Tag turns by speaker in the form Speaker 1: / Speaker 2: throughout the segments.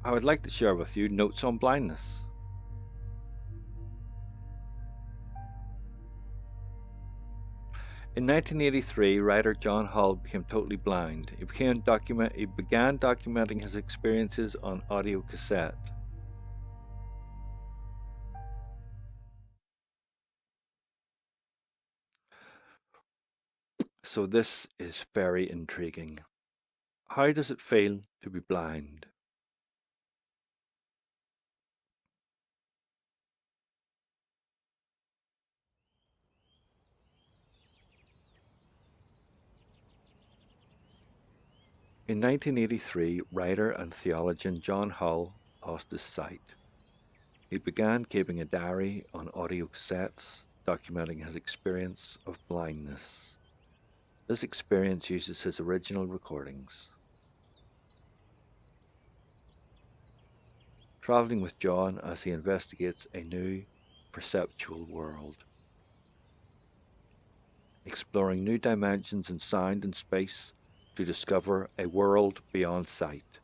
Speaker 1: I would like to share with you notes on blindness. In 1983, writer John Hull became totally blind. He began documenting his experiences on audio cassette. So this is very intriguing. How does it feel to be blind? In 1983, writer and theologian John Hull lost his sight. He began keeping a diary on audio cassettes, documenting his experience of blindness. This experience uses his original recordings. Traveling with John as he investigates a new perceptual world. Exploring new dimensions in sound and space to discover a world beyond sight.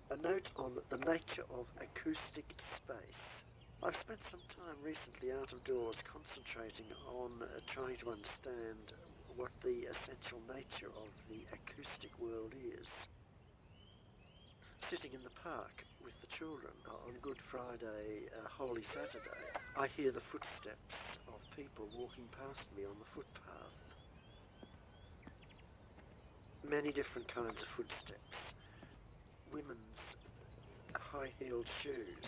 Speaker 2: A note on the nature of acoustic space. I've spent some time recently out of doors concentrating on trying to understand what the essential nature of the acoustic world is. Sitting in the park with the children on Good Friday, Holy Saturday, I hear the footsteps of people walking past me on the footpath. Many different kinds of footsteps. Women's high-heeled shoes.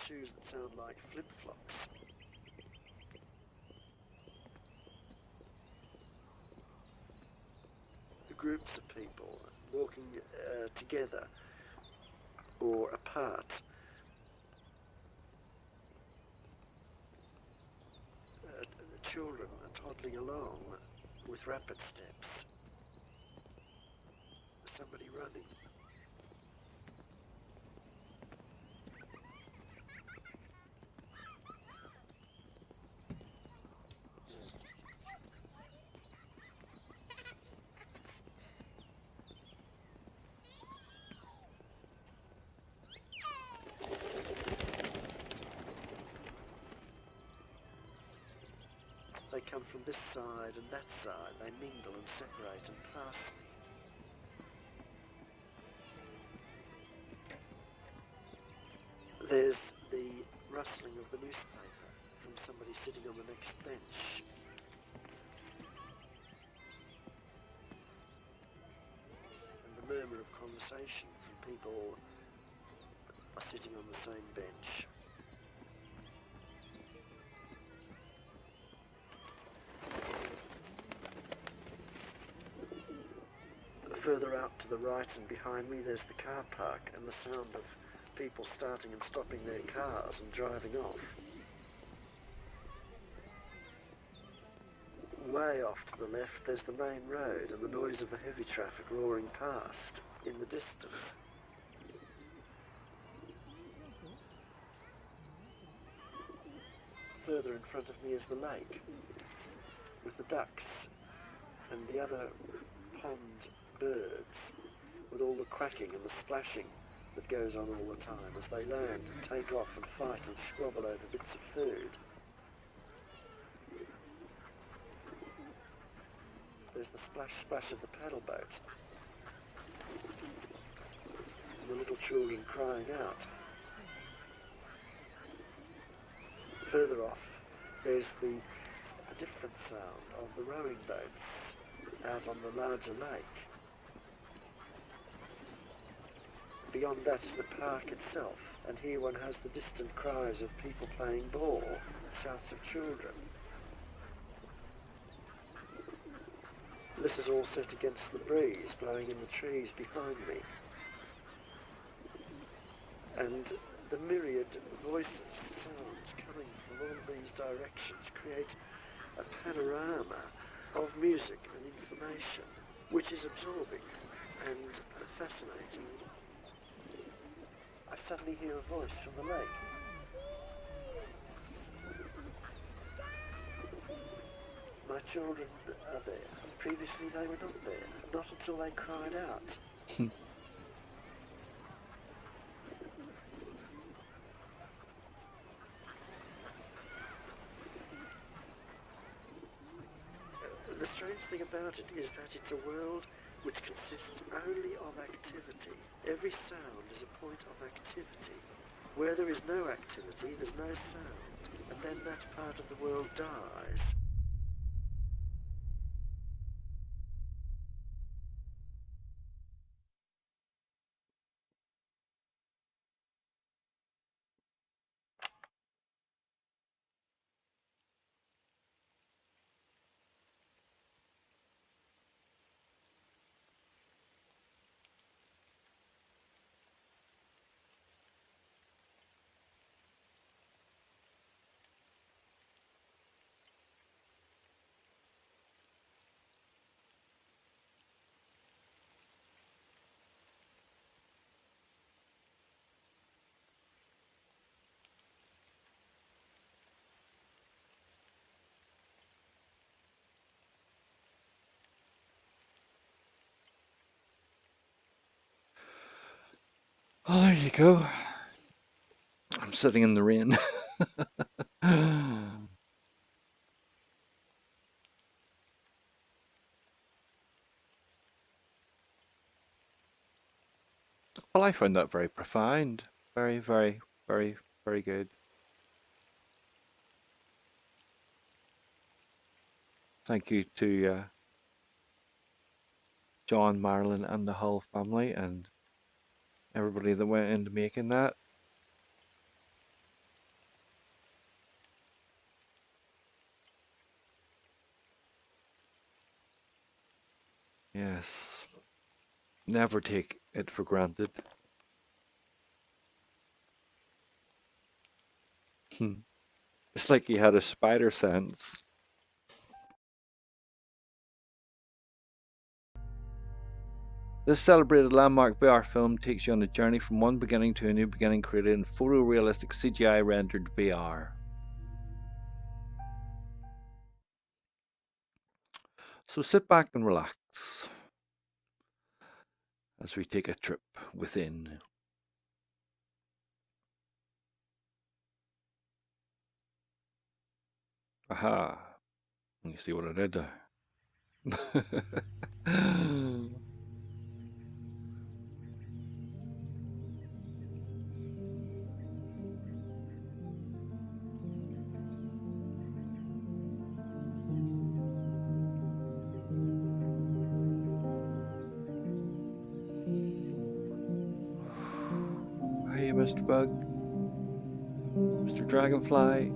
Speaker 2: Shoes that sound like flip-flops. Groups of people walking together or apart. Children are toddling along with rapid steps. Somebody running. They come from this side and that side. They mingle and separate and pass me. There's the rustling of the newspaper from somebody sitting on the next bench. And the murmur of conversation from people sitting on the same bench. Further out to the right and behind me there's the car park and the sound of people starting and stopping their cars and driving off. Way off to the left there's the main road and the noise of the heavy traffic roaring past in the distance. Further in front of me is the lake with the ducks and the other pond birds with all the quacking and the splashing that goes on all the time as they land and take off and fight and squabble over bits of food. There's the splash of the paddle boat and the little children crying out. Further off there's a different sound of the rowing boats out on the larger lake. Beyond that is the park itself, and here one has the distant cries of people playing ball, shouts of children. This is all set against the breeze blowing in the trees behind me. And the myriad voices, sounds coming from all these directions create a panorama of music and information, which is absorbing and fascinating. I suddenly hear a voice from the lake. My children are there. Previously they were not there. Not until they cried out. The strange thing about it is that it's a world which consists only of activity. Every sound is a point of activity. Where there is no activity, there's no sound. And then that part of the world dies.
Speaker 1: Oh, there you go. I'm sitting in the rain. Well, I found that very profound. Very, very, very, very good. Thank you to John, Marilyn, and the whole family, and everybody that went into making that. Yes. Never take it for granted. It's like he had a spider sense. This celebrated landmark VR film takes you on a journey from one beginning to a new beginning, created in photorealistic CGI rendered VR. So sit back and relax as we take a trip within. Aha. You see what I did there? Hey, Mr. Bug. Mr. Dragonfly.